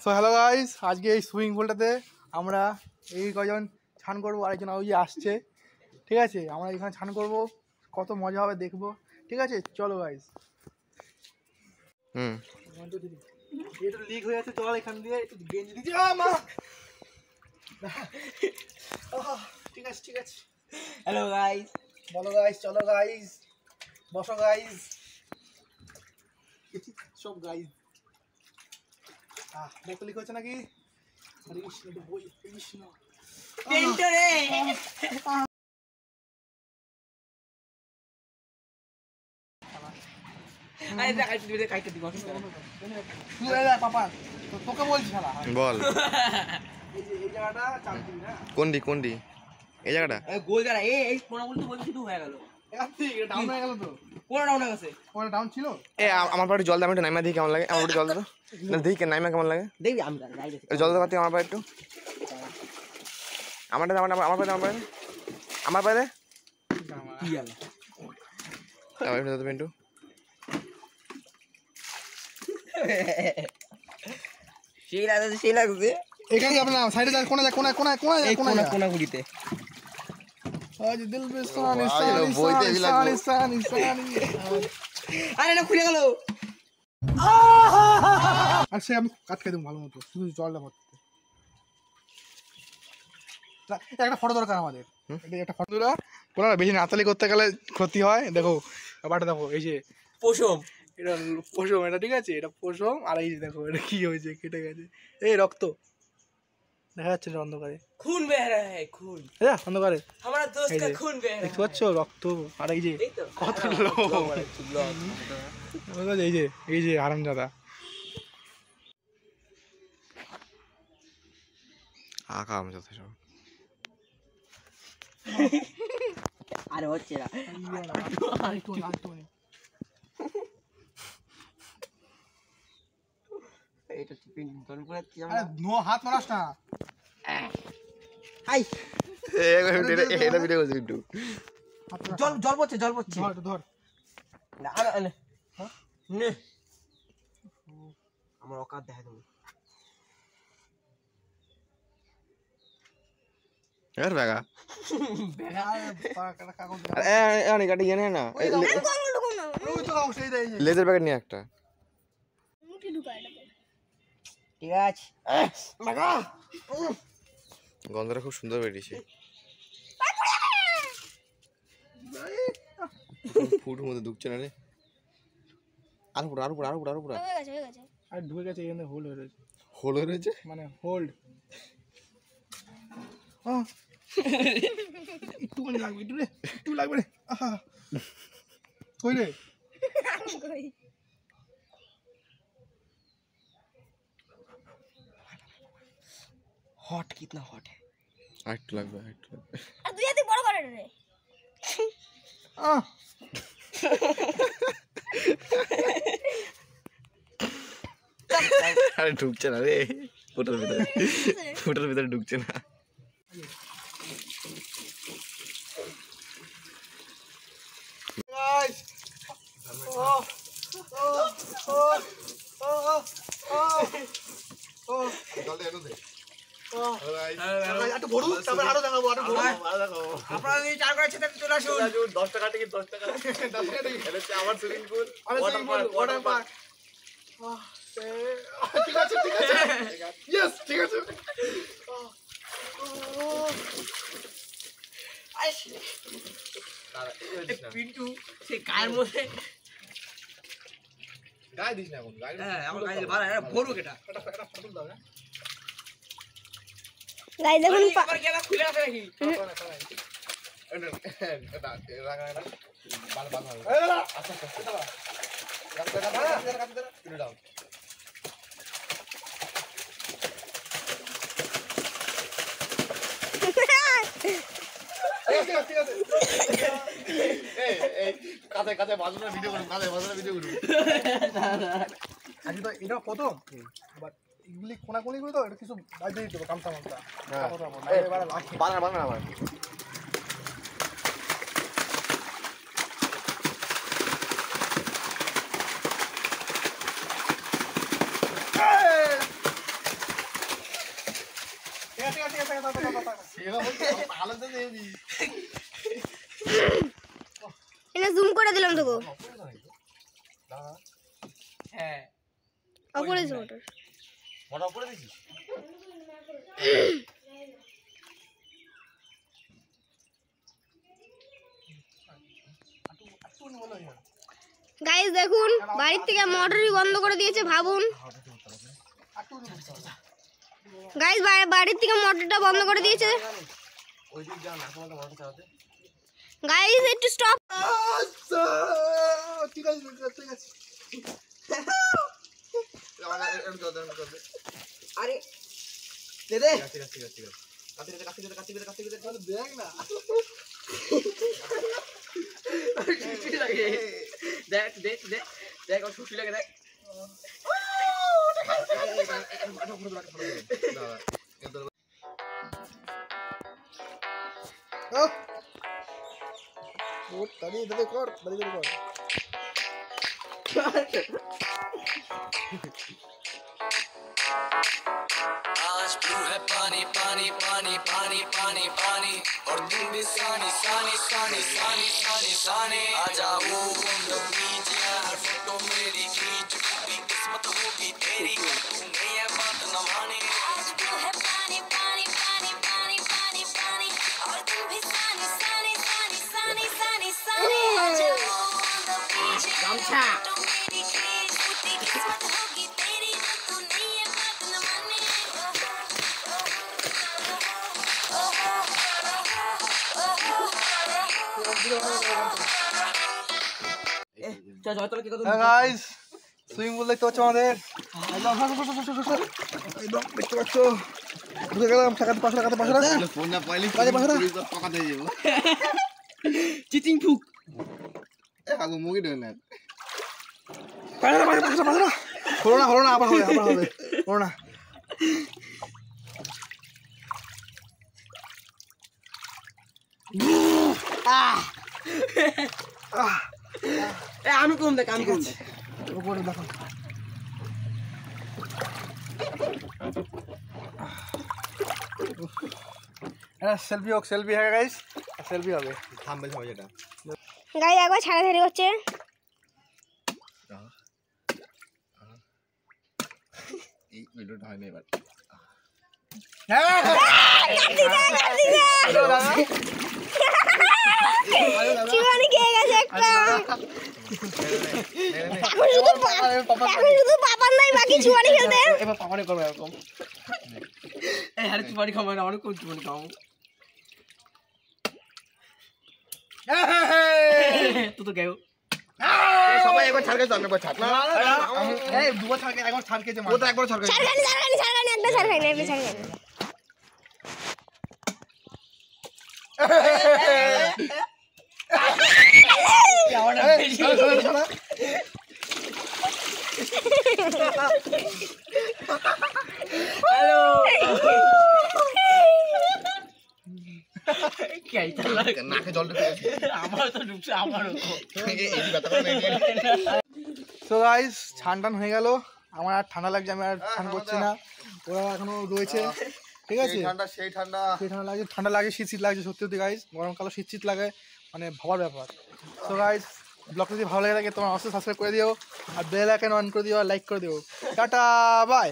So hello guys, আজকে এই swimming পুলটাতে আমরা এই কজন স্নান করবো, আরেকজন ওই যে আসছে। ঠিক আছে, আমরা এখানে স্নান করবো, কত মজা হবে দেখবো। ঠিক আছে, চলো গাইস। এটা লিক হয়ে যাচ্ছে, চল এখান দিয়ে একটু গেঞ্জি দিচ্ছি। ঠিক আছে ঠিক আছে। হ্যালো গাইস, বলো গাইস, চলো গাইস, বসো গাইস, সব গাইস। দেখতে লিক হচ্ছে নাকি? হরে কৃষ্ণ, বই কৃষ্ণ। টেন্টরে আরে দেখ আইতে দিবে কাইতে দিব তুই এলা পাপা, তোকে বলছি শালা। বল এই জায়গাটা চাপ দিবি না। কোনটি এই জায়গাটা গোল যারা এই কোনা বলতে বলতে শুধু হয়ে গেল। এটা ডাউন হয়ে গেল তো। কোনা ডাউন হয়ে গেছে, ওটা ডাউন ছিল। এ আমার পাড়ে জল দাও, আমি একটু নাইমা দেখি কেমন লাগে। আমার একটু জল দাও না, দেখি নাইমা কেমন লাগে। দেখবি আমি রাইড আছে জল দাও পাতি আমার পাড়ে একটু। আমার পাড়ে কি গেল আমার একটু দাও পিন্টু। সেই লাগছে এখানে যাবে না, সাইডে যা, কোনা যা, কোনা কোনা কোনা যা, এই কোনা কোনা যা। কোনা গুড়িতে আজ দিল বে সানি বইতে সানি লাগলো। সানি সানি। আরে না খুলে গেল। আর সে আমি কাটকে দেবো ভালো মতো, শুধু জলটা ভরতে। একটা ফটো দরকার আমাদের, একটা ফটো তোলা। কোনা বেশি নাতালি করতে গেলে ক্ষতি হয়। দেখো ব্যাপারটা দেখো, এই যে পশম এটা পশম, এটা ঠিক আছে, এটা পশম। আর এই যে দেখো এটা কি হয়েছে, কেটে গেছে। এই রক্ত দেখা যাচ্ছে না অন্ধকারে, खून बह रहा है खून অন্ধকারে हमारा दोस्त का खून बह रहा দেখতে পাচ্ছ রক্ত। আর এই যে है तो কত লোক, এই যে হারামজাদা। আঁকা আমি যথেষ্ট अरे হচ্ছে না এটা টিপিন ধরে পড়াচ্ছি আমরা। হাত মারাস না। হাই এটা ভিডিও করছি পিন্টু। জল জল পড়ছে জল পড়ছে ধর ধর। না আরে আরে নে আমার অকাত দেখা তুমি এর বেগা কাগজ এ গাড়ি এনে না সেই দেয়। লেজার প্যাকেট নিয়ে একটা। ঠিক আছে লাগা গন্ধটা খুব সুন্দর বেরিয়েছে। ফুট মধ্যে ঢুকছে না রে। আরো পুরো আর ঢুকে গেছে, এখানে হোল হয়ে রয়েছে। হোল হয়ে রয়েছে মানে হোল্ড। একটুখানি লাগবে, একটু রে, একটু লাগবে রে। কই রে? हॉट कितना हॉट है আর একটু লাগবে, আর একটু লাগবে। আর তুই এত বড় করে রে আরে ঢুকছে না রে ফুটার ভিতরে ঢুকছে না। গাইস, একটু ভরু, তারপর আরো দেখাবো, আরো ভরু। আপনারা যদি চার করে ছেড়ে চলে আসুন 10 টাকা টিকিট, 10 টাকা। এটা হচ্ছে আমার সুইমিং পুল, ওয়াটার পার্ক। ঠিক আছে ঠিক আছে, ইয়েস ঠিক আছে। পিন্টু সেই গায়ের মধ্যে গায়ে দিস না এখন, হ্যাঁ আমার গায়ে ভালো এটা ভরু কেটা একটা ফটো দাও। গাইস দেখুন আবার গেলা খুলে আছে নাকি কাছে বাজানোর ভিডিও করুন, কাছে বাজানোর ভিডিও করুন। আজকে তো এটা প্রথম, বাট এগুলি কোনাকুনি করে তো এটা কিছু বাজে দিতে হবে, কামসা মামসা। বানানা আবার এনে জুম করে দিলাম তোকে হ্যাঁ অপরে মোটর গাইস দেখুন বাড়ির থেকে মোটরই বন্ধ করে দিয়েছে ভাবুন গাইস বাড়ির থেকে মোটরটা বন্ধ করে দিয়েছে গাইস একটু স্টপ ঠিক আছে ঠিক আছে আরে দে দে দেখ না দেখ দেখ দেখ দেখ ও সুশি লাগে দেখ তাড়িয়ে দাঁড়িয়ে কর দাঁড়িয়ে কর आज ब्लू है पानी पानी पानी पानी पानी पानी और तुम भी सानी सानी सानी सानी सानी सानी आ जाओ हम लोग बीच यार फोटो मेरी खींच भी किस्मत होगी तेरी तू नहीं है बात न माने आज ब्लू है पानी पानी पानी पानी पानी पानी और तुम भी सानी सानी सानी सानी सानी सानी आ जाओ हम लोग बीच गामछा फोटो मेरी खींच भी किस्मत होगी तेरी तू नहीं है बात न माने চল জয়তলা কি কত গাইস সুইমিং পুল দেখতে পাচ্ছ আমাদের একদম একদম দেখতে পাচ্ছ ঢুকে গেলাম টাকাতে পাশে চিটিং ফুক হলো না আবার হবে হলো না এ আমি কম দেখ আমি কম দেখ উপরে দেখো সেলফি হবে গাইস সেলফি হবে থাম্বনেল হবে এটা গাইস একবার ছাড়াছাড়ি করছে এই ভিডিওটা হয় না এবার জীবনে খেয়ে গেছে একটা এখন শুধু পাপার নাই বাকি চুয়ানি খেলতে এবার পাপানে করবো এরকম এই হারে চুপানি খাবো না অনেক কম চুপানি খাবো তুই তো গেও সবাই একবার ছাড় গেছে আমি একবার ছাড় না এই দুবার ছাড়কে একবার ছাড়কেছে ও তো একবার ছাড় গেছে ছাড়খানি একটা ছাড়খানি হ্যালো কি আইতা লাগে নাকে জল ঢুকে গেছে আমার তো ঢুকছে আমারও এই ব্যথা করে সো গাইস ছান টান হয়ে গেল আমার আর ঠান্ডা লাগছে আমি আর ছান করছি না ওরা এখনো রয়েছে ঠিক আছে সেই ঠান্ডা ঠান্ডা লাগে শীত লাগছে সত্যি গাইস গরমকালে শীত লাগে মানে ভাবার ব্যাপার সো গাইস ব্লগটা যদি ভালো লাগে তোমার অবশ্যই সাবস্ক্রাইব করে দিও আর বেল আইকন অন করে দিও আর লাইক করে দিও টাটা বাই